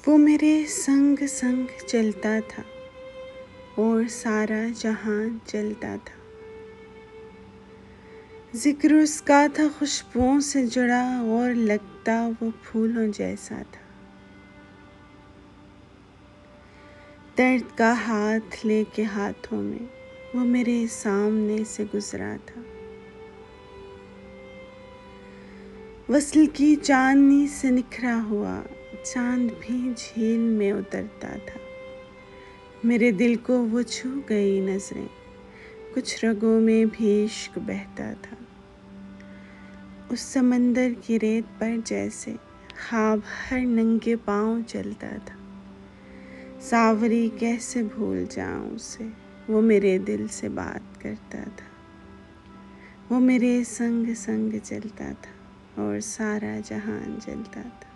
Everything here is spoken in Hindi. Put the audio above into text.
वो मेरे संग संग चलता था और सारा जहान जलता था। जिक्र उसका था खुशबुओं से जुड़ा और लगता वो फूलों जैसा था। दर्द का हाथ लेके हाथों में वो मेरे सामने से गुजरा था। वस्ल की चांदनी से निखरा हुआ चांद भी झील में उतरता था। मेरे दिल को वो छू गई नजरें, कुछ रगों में भी इश्क बहता था। उस समंदर की रेत पर जैसे ख्वाब हर नंगे पांव चलता था। सावरी कैसे भूल जाऊं उसे, वो मेरे दिल से बात करता था। वो मेरे संग संग चलता था और सारा जहान जलता था।